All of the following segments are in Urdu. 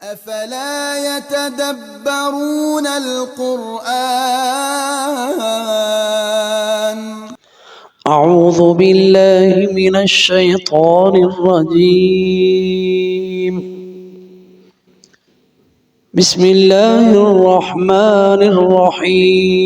أفلا يتدبرون القرآن أعوذ بالله من الشيطان الرجيم بسم الله الرحمن الرحيم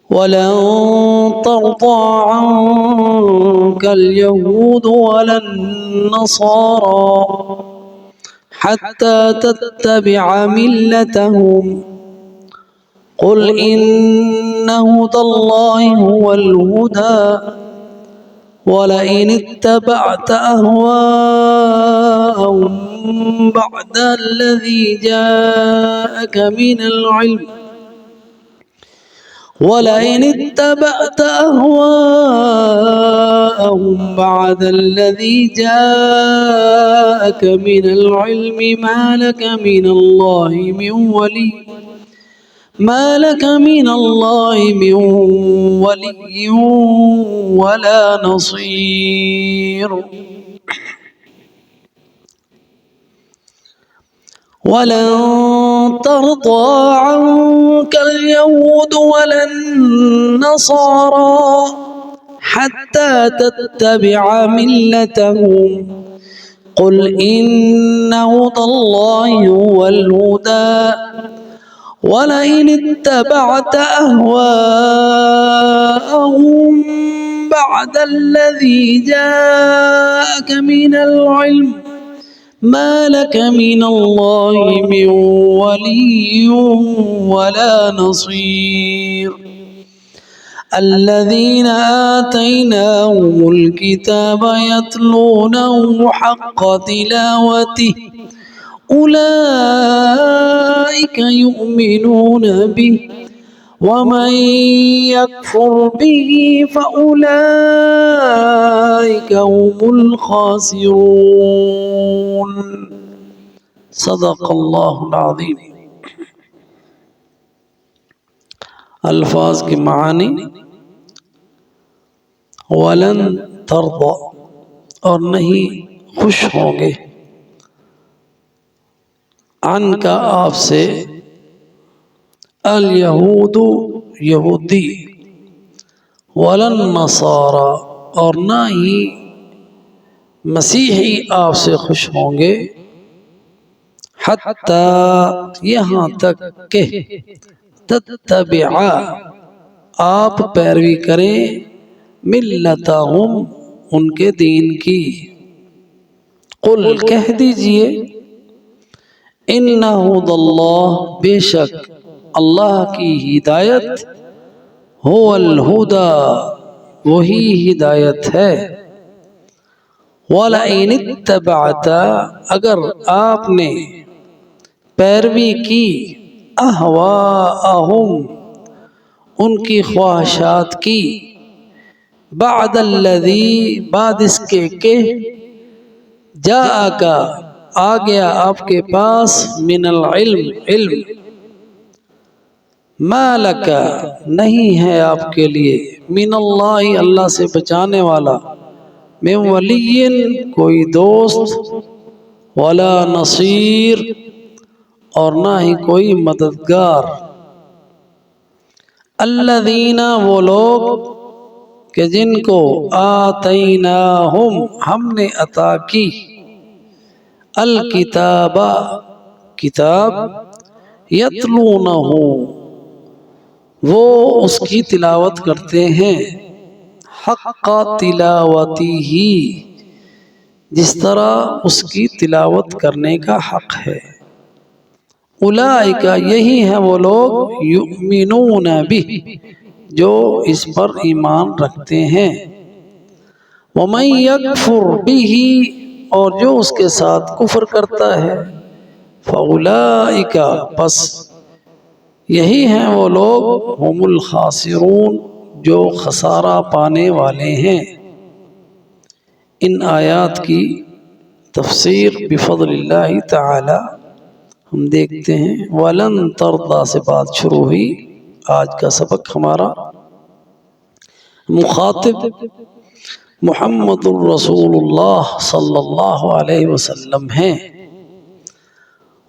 ولن ترضى عنك اليهود ولا النصارى حتى تتبع ملتهم قل إن هدى الله هو الهدى ولئن اتبعت أهواءهم بعد الذي جاءك من العلم ما لك من الله من ولي ولا نصير ولن ترضى عنك اليهود ولا النصارى حتى تتبع ملتهم قل إن هدى الله هو الهدى ولئن اتبعت أهواءهم بعد الذي جاءك من العلم ما لك من الله من ولي ولا نصير الذين آتيناهم الكتاب يتلونه حق تلاوته أولئك يؤمنون به ومن يكفر به فأولئك هم الخاسرون صدق اللہ العظیم۔ الفاظ کے معنی ولن ترضى اور نہیں خوش ہوں گے عن کا آپ سے الیہود یہودی ولن نصارا اور نہ ہی مسیحی آپ سے خوش ہوں گے حتی یہاں تک کہ تتبع آپ پیروی کریں ملتہم ان کے دین کی قل کہہ دیجئے ان ہدی اللہ بے شک اللہ کی ہدایت هو الہدی وہی ہدایت ہے وَلَئِنِ اتَّبَعْتَ اگر آپ نے پیروی کی اہواءہم ان کی خواہشات کی بعد الذی بعد اس کے کہ جاءک آ گیا آپ کے پاس من العلم علم ما لک نہیں ہے آپ کے لیے من اللہ اللہ سے بچانے والا من ولی کوئی دوست ولا نصیر اور نہ ہی کوئی مددگار الذین وہ لوگ کہ جن کو آتیناہم ہم نے عطا کی الکتاب کتاب یتلونہ وہ اس کی تلاوت کرتے ہیں حق تلاوتی ہی جس طرح اس کی تلاوت کرنے کا حق ہے اولئک یہی ہیں وہ لوگ یؤمنون بہ جو اس پر ایمان رکھتے ہیں ومن یکفر بہ اور جو اس کے ساتھ کفر کرتا ہے فاولئک پس یہی ہیں وہ لوگ ہم الخاسرون جو خسارہ پانے والے ہیں۔ ان آیات کی تفسیر بفضل اللہ تعالی ہم دیکھتے ہیں وَلَن تَرْضَى سے بات شروع ہوئی۔ آج کا سبق ہمارا مخاطب محمد الرسول اللہ صلی اللہ علیہ وسلم ہیں۔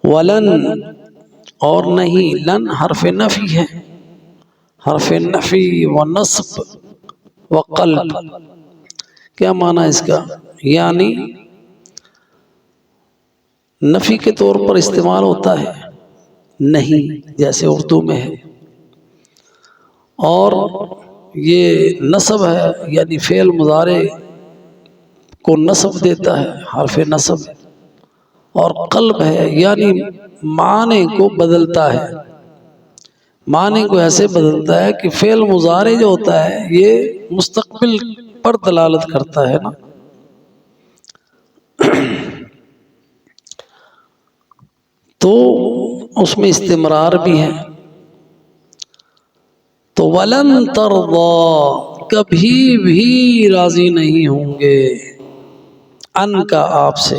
ولن اور نہیں، لن حرف نفی ہے، حرف نفی و نصب و قلب۔ کیا معنی اس کا؟ یعنی نفی کے طور پر استعمال ہوتا ہے نہیں، جیسے اردو میں ہے، اور یہ نصب ہے یعنی فعل مضارع کو نصب دیتا ہے، حرف نصب، اور قلب ہے یعنی معنی کو بدلتا ہے، معنی کو ایسے بدلتا ہے کہ فعل مضارع جو ہوتا ہے یہ مستقبل پر دلالت کرتا ہے نا، تو اس میں استمرار بھی ہے۔ تو ولن ترضی، کبھی بھی راضی نہیں ہوں گے، ان کا آپ سے،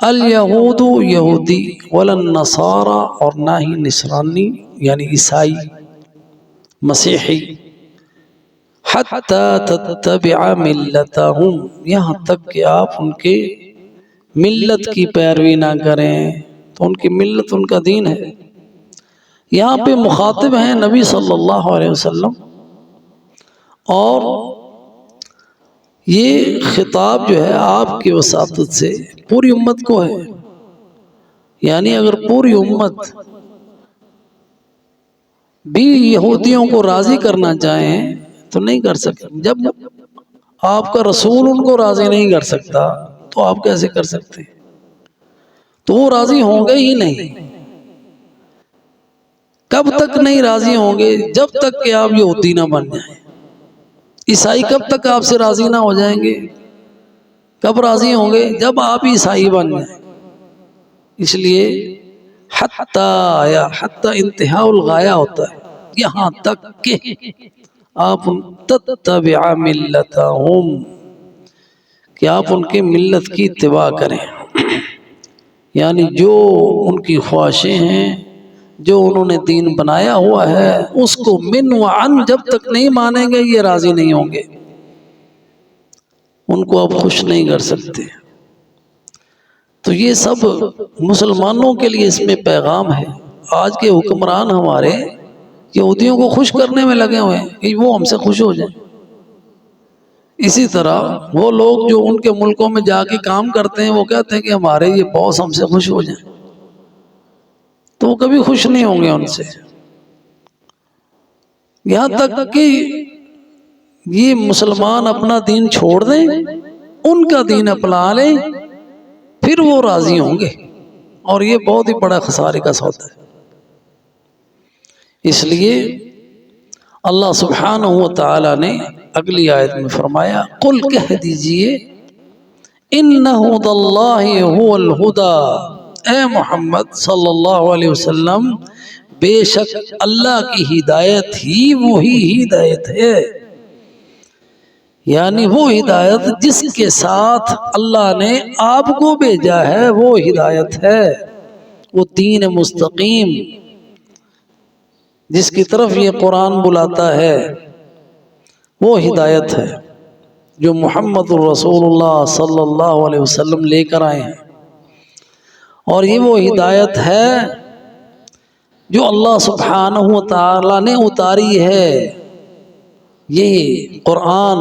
الیہود یہودی، ولن نصارا اور نہ ہی نصرانی یعنی عیسائی مسیحی، حتی تتبع ملتہم، یہاں تک کہ آپ ان کے ملت کی پیروی نہ کریں، تو ان کی ملت ان کا دین ہے۔ یہاں پہ مخاطب ہیں نبی صلی اللہ علیہ وسلم، اور یہ خطاب جو ہے آپ کی وساطت سے پوری امت کو ہے، یعنی اگر پوری امت بھی یہودیوں کو راضی کرنا چاہیں تو نہیں کر سکتے۔ جب آپ کا رسول ان کو راضی نہیں کر سکتا تو آپ کیسے کر سکتے؟ تو وہ راضی ہوں گے ہی نہیں۔ کب تک نہیں راضی ہوں گے؟ جب تک کہ آپ یہودی نہ بن جائیں۔ عیسائی کب تک آپ سے راضی نہ ہو جائیں گے؟ کب راضی ہوں گے؟ جب آپ عیسائی بن جائیں۔ اس لیے حتی یا حتی انتہاء الغایہ ہوتا ہے، یہاں تک کہ آپ تتبع ملتہم، کہ آپ ان کے ملت کی اتباع کریں، یعنی جو ان کی خواہشیں ہیں، جو انہوں نے دین بنایا ہوا ہے، اس کو من و عن جب تک نہیں مانیں گے یہ راضی نہیں ہوں گے، ان کو آپ خوش نہیں کر سکتے۔ تو یہ سب مسلمانوں کے لیے اس میں پیغام ہے۔ آج کے حکمران ہمارے یہودیوں کو خوش کرنے میں لگے ہوئے ہیں کہ وہ ہم سے خوش ہو جائیں۔ اسی طرح وہ لوگ جو ان کے ملکوں میں جا کے کام کرتے ہیں وہ کہتے ہیں کہ ہمارے یہ باس ہم سے خوش ہو جائیں، تو وہ کبھی خوش نہیں ہوں گے ان سے، یہاں تک کہ یہ مسلمان اپنا دین چھوڑ دیں، ان کا دین اپنا لیں، پھر وہ راضی ہوں گے، اور یہ بہت ہی بڑا خسارے کا سودا ہے۔ اس لیے اللہ سبحانہ و تعالی نے اگلی آیت میں فرمایا، قل کہہ دیجئے، ان ھدی اللہ ھو الھدی، اے محمد صلی اللہ علیہ وسلم، بے شک اللہ کی ہدایت ہی وہی ہدایت ہے، یعنی وہ ہدایت جس کے ساتھ اللہ نے آپ کو بھیجا ہے وہ ہدایت ہے، وہ دین مستقیم جس کی طرف یہ قرآن بلاتا ہے وہ ہدایت ہے جو محمد الرسول اللہ صلی اللہ علیہ وسلم لے کر آئے ہیں، اور یہ وہ ہدایت ہے جو اللہ سبحانہ و تعالی نے اتاری ہے۔ یہ قرآن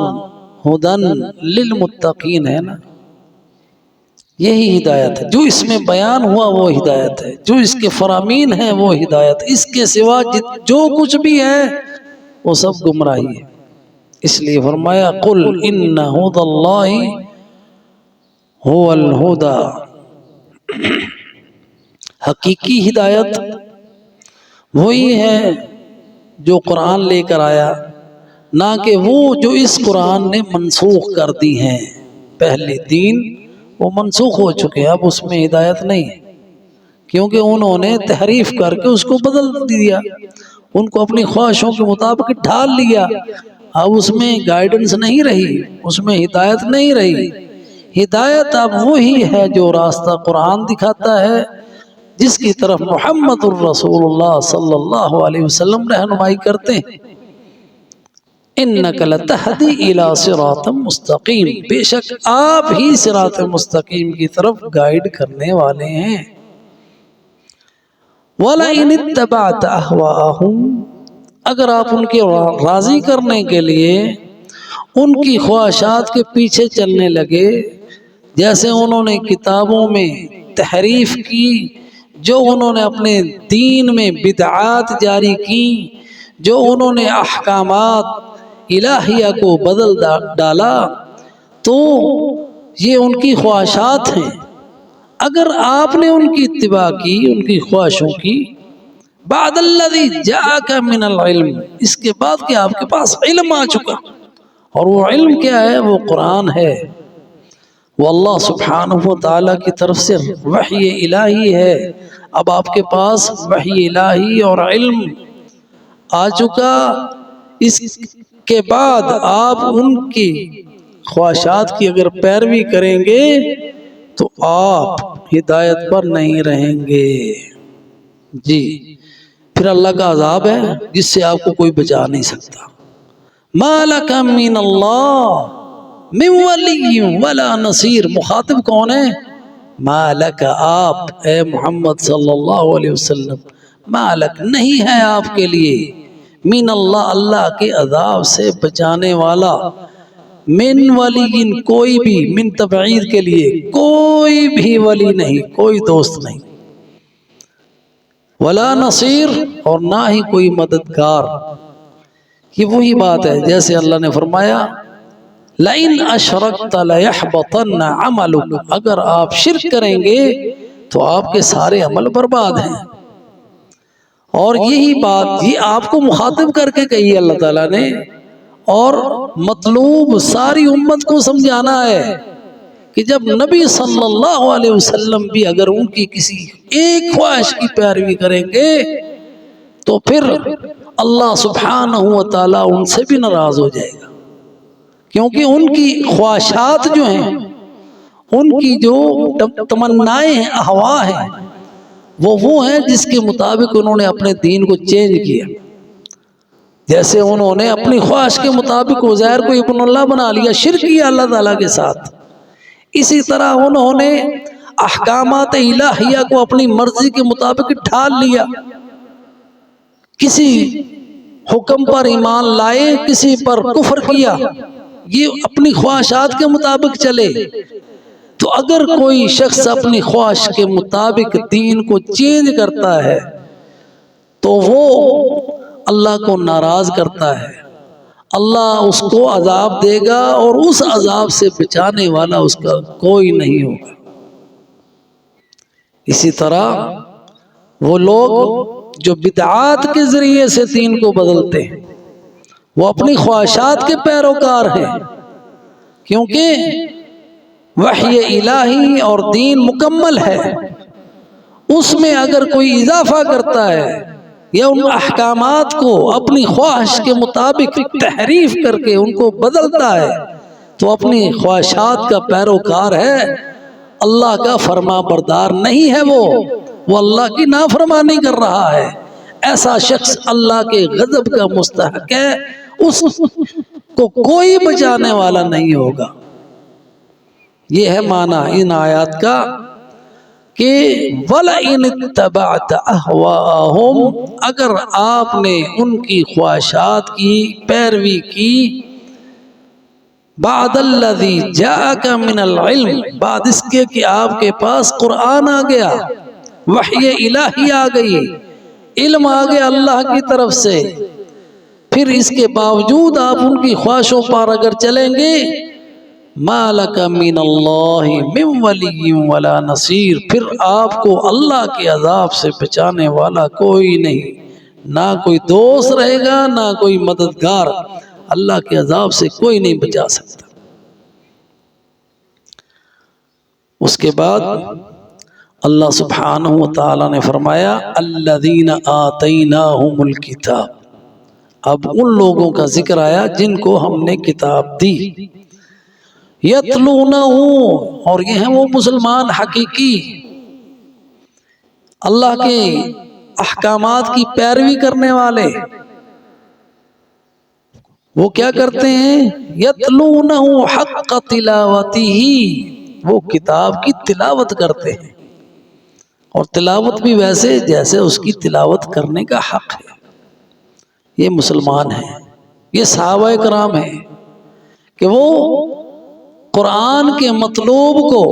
ہدن للمتقین ہے نا، یہی ہدایت ہے، جو اس میں بیان ہوا وہ ہدایت ہے، جو اس کے فرامین ہیں وہ ہدایت، اس کے سوا جو کچھ بھی ہے وہ سب گمراہی ہے۔ اس لیے فرمایا، قل ان ھدی اللہ ھو الھدی، حقیقی ہدایت وہی ہے جو قرآن لے کر آیا، نہ کہ وہ جو اس قرآن نے منسوخ کر دی ہیں۔ پہلے دین وہ منسوخ ہو چکے ہیں، اب اس میں ہدایت نہیں ہے، کیونکہ انہوں نے تحریف کر کے اس کو بدل دیا، ان کو اپنی خواہشوں کے مطابق ڈھال لیا، اب اس میں گائیڈنس نہیں رہی، اس میں ہدایت نہیں رہی۔ ہدایت اب وہی ہے جو راستہ قرآن دکھاتا ہے، جس کی طرف محمد الرسول اللہ صلی اللہ علیہ وسلم رہنمائی کرتے ہیں۔ انک لتہدی الی صراط مستقیم، بے شک آپ ہی صراط مستقیم کی طرف گائیڈ کرنے والے ہیں۔ وَلَئِنِ اتَّبَعْتَ أَهْوَاءَهُمْ، اگر آپ ان کے راضی کرنے کے لیے ان کی خواہشات کے پیچھے چلنے لگے، جیسے انہوں نے کتابوں میں تحریف کی، جو انہوں نے اپنے دین میں بدعات جاری کی، جو انہوں نے احکامات الہیہ کو بدل ڈالا، تو یہ ان کی خواہشات ہیں۔ اگر آپ نے ان کی اتباع کی، ان کی خواہشوں کی، بعد الذی جاءک من العلم، اس کے بعد کہ آپ کے پاس علم آ چکا، اور وہ علم کیا ہے؟ وہ قرآن ہے، وہ اللہ سبحانہ و تعالیٰ کی طرف سے وحی الہی ہے۔ اب آپ کے پاس وحی الہی اور علم آ چکا، اس کے بعد آپ ان کی خواہشات کی اگر پیروی کریں گے تو آپ ہدایت پر نہیں رہیں گے۔ جی، پھر اللہ کا عذاب ہے جس سے آپ کو کوئی بچا نہیں سکتا۔ ما لک من اللہ من ولی ولا نصیر، مخاطب کون ہے؟ ما لک، آپ اے محمد صلی اللہ علیہ وسلم، ما لک، نہیں ہے آپ کے لیے، من اللہ، اللہ کے عذاب سے بچانے والا، من ولی، کوئی بھی، من تبعید کے لیے کوئی بھی ولی نہیں، کوئی دوست نہیں، ولا نصیر، اور نہ ہی کوئی مددگار۔ یہ وہی بات ہے جیسے اللہ نے فرمایا لئن اشرکت لیحبطن عملک، اگر آپ شرک کریں گے تو آپ کے سارے عمل برباد ہیں۔ اور یہی بات یہ آپ کو مخاطب کر کے کہی اللہ تعالیٰ نے، اور مطلوب ساری امت کو سمجھانا ہے کہ جب نبی صلی اللہ علیہ وسلم بھی اگر ان کی کسی ایک خواہش کی پیروی کریں گے تو پھر اللہ سبحانہ و تعالیٰ ان سے بھی ناراض ہو جائے گا، کیونکہ ان کی خواہشات جو ہیں، ان کی جو تمنائیں ہیں، احوا ہیں، وہ ہیں جس کے مطابق انہوں نے اپنے دین کو چینج کیا۔ جیسے انہوں نے اپنی خواہش کے مطابق عزیر کو ابن اللہ بنا لیا، شرک کیا اللہ تعالیٰ کے ساتھ، اسی طرح انہوں نے احکامات الہیہ کو اپنی مرضی کے مطابق ڈھال لیا، کسی حکم پر ایمان لائے، کسی پر کفر کیا، یہ اپنی خواہشات کے مطابق چلے۔ تو اگر کوئی شخص اپنی خواہش کے مطابق دین کو چینج کرتا ہے تو وہ اللہ کو ناراض کرتا ہے، اللہ اس کو عذاب دے گا، اور اس عذاب سے بچانے والا اس کا کوئی نہیں ہوگا۔ اسی طرح وہ لوگ جو بدعات کے ذریعے سے دین کو بدلتے ہیں، وہ اپنی خواہشات کے پیروکار ہیں، کیونکہ وحی الہی اور دین مکمل ہے، اس میں اگر کوئی اضافہ کرتا ہے یا ان احکامات کو اپنی خواہش کے مطابق تحریف کر کے ان کو بدلتا ہے تو اپنی خواہشات کا پیروکار ہے، اللہ کا فرما بردار نہیں ہے، وہ اللہ کی نافرمانی کر رہا ہے۔ ایسا شخص اللہ کے غضب کا مستحق ہے، اس کو کوئی بچانے والا نہیں ہوگا۔ یہ ہے معنی ان آیات کا کہ وَلَئِنِ اتَّبَعْتَ أَهْوَاءَهُمْ، اگر آپ نے ان کی خواہشات کی پیروی کی، بعد الذی جاءک من العلم، بعد اس کے کہ آپ کے پاس قرآن آ گیا، وحی الہی آ گئی، علم آ گیا اللہ کی طرف سے، پھر اس کے باوجود آپ ان کی خواہشوں پر اگر چلیں گے، ما لک من اللہ من ولی ولا نصیر، پھر آپ کو اللہ کے عذاب سے بچانے والا کوئی نہیں، نہ کوئی دوست رہے گا، نہ کوئی مددگار، اللہ کے عذاب سے کوئی نہیں بچا سکتا۔ اس کے بعد اللہ سبحانہ و تعالی نے فرمایا الذین آتیناہم الکتاب، اب ان لوگوں کا ذکر آیا جن کو ہم نے کتاب دی، یتلونہ، اور یہ ہیں وہ مسلمان حقیقی، اللہ کے احکامات کی پیروی کرنے والے، وہ کیا کرتے ہیں؟ یتلونہ حق تلاوتہ، وہ کتاب کی تلاوت کرتے ہیں، اور تلاوت بھی ویسے جیسے اس کی تلاوت کرنے کا حق ہے۔ یہ مسلمان ہیں، یہ صحابہ کرام ہیں کہ وہ قرآن کے مطلوب کو،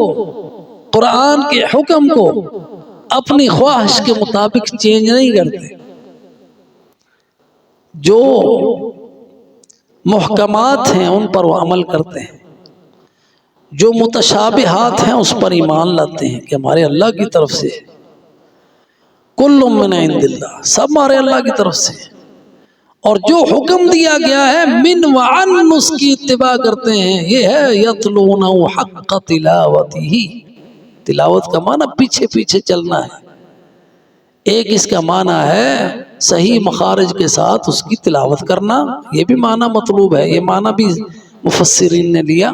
قرآن کے حکم کو اپنی خواہش کے مطابق چینج نہیں کرتے۔ جو محکمات ہیں ان پر وہ عمل کرتے ہیں، جو متشابہات ہیں اس پر ایمان لاتے ہیں کہ ہمارے اللہ کی طرف سے، کل من عند اللہ، سب ہمارے اللہ کی طرف سے، اور جو حکم دیا گیا ہے من وعن اس کی اتباع کرتے ہیں۔ یہ ہے یتلونہ حق تلاوتہ، تلاوت کا معنی پیچھے پیچھے چلنا ہے۔ ایک اس کا معنی ہے صحیح مخارج کے ساتھ اس کی تلاوت کرنا، یہ بھی معنی مطلوب ہے، یہ معنی بھی مفسرین نے لیا۔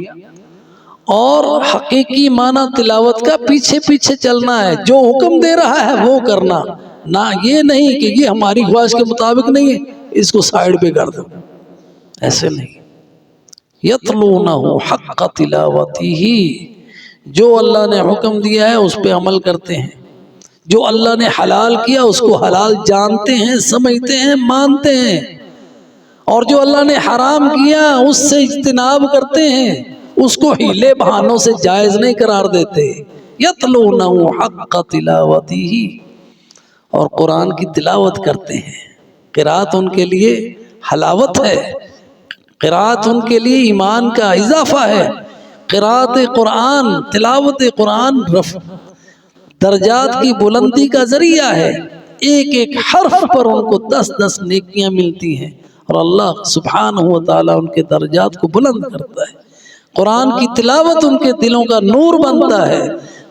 اور حقیقی معنی تلاوت کا پیچھے پیچھے چلنا ہے، جو حکم دے رہا ہے وہ کرنا، نہ یہ نہیں کہ یہ ہماری خواہش کے مطابق نہیں ہے اس کو سائیڈ پہ کر دو، ایسے نہیں۔ یتلونہ حق تلاوتہ، جو اللہ نے حکم دیا ہے اس پہ عمل کرتے ہیں، جو اللہ نے حلال کیا اس کو حلال جانتے ہیں، سمجھتے ہیں، مانتے ہیں، اور جو اللہ نے حرام کیا اس سے اجتناب کرتے ہیں، اس کو ہیلے بہانوں سے جائز نہیں قرار دیتے۔ یتلونہ حق تلاوتہ، اور قرآن کی تلاوت کرتے ہیں۔ قرات ان کے لیے حلاوت ہے، قرات ان کے لیے ایمان کا اضافہ ہے۔ قرات قرآن، تلاوت قرآن درجات کی بلندی کا ذریعہ ہے۔ ایک ایک حرف پر ان کو 10 نیکیاں ملتی ہیں، اور اللہ سبحانہ و تعالیٰ ان کے درجات کو بلند کرتا ہے۔ قرآن کی تلاوت ان کے دلوں کا نور بنتا ہے،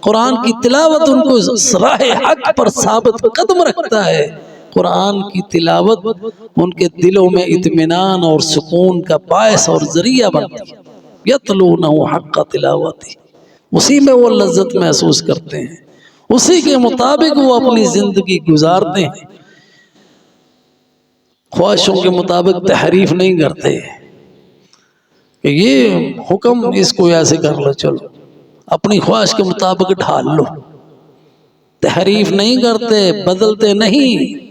قرآن کی تلاوت ان کو راہ حق پر ثابت قدم رکھتا ہے، قرآن کی تلاوت ان کے دلوں میں اطمینان اور سکون کا باعث اور ذریعہ بنتی ہے۔ یتلونہ حق تلاوتہ، اسی میں وہ لذت محسوس کرتے ہیں، اسی کے مطابق وہ اپنی زندگی گزارتے ہیں، خواہشوں کے مطابق تحریف نہیں کرتے کہ یہ حکم اس کو ایسے کر لو، چلو اپنی خواہش کے مطابق ڈھال لو، تحریف نہیں کرتے، بدلتے نہیں۔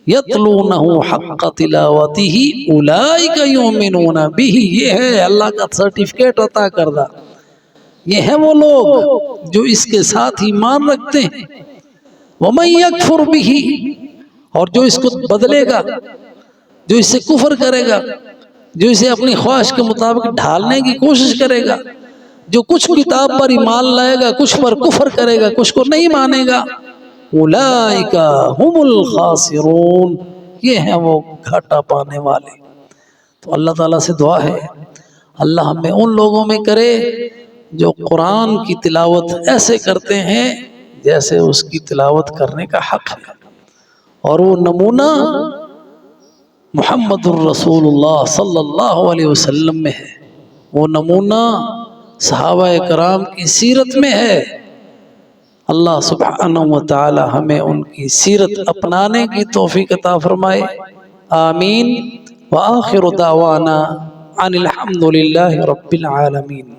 یتلونہ حق تلاوتہ اولئک یؤمنون بہ، یہ ہے اللہ کا سرٹیفکیٹ عطا کردہ، یہ ہیں وہ لوگ جو اس کے ساتھ ایمان رکھتے ہیں۔ ومن یکفر بہ، اور جو اس کو بدلے گا، جو اس سے کفر کرے گا، جو اسے اپنی خواہش کے مطابق ڈھالنے کی کوشش کرے گا، جو کچھ کتاب پر ایمان لائے گا، کچھ پر کفر کرے گا، کچھ کو نہیں مانے گا، اولئک هم الخاسرون، یہ ہیں وہ گھاٹا پانے والے۔ تو اللہ تعالیٰ سے دعا ہے اللہ ہمیں ان لوگوں میں کرے جو قرآن کی تلاوت ایسے کرتے ہیں جیسے اس کی تلاوت کرنے کا حق ہے، اور وہ نمونہ محمد الرسول اللہ صلی اللہ علیہ وسلم میں ہے، وہ نمونہ صحابہ کرام کی سیرت میں ہے۔ اللہ سبحانہ و تعالی ہمیں ان کی سیرت اپنانے کی توفیق عطا فرمائے، آمین۔ وآخر دعوانا ان الحمد للہ رب العالمین۔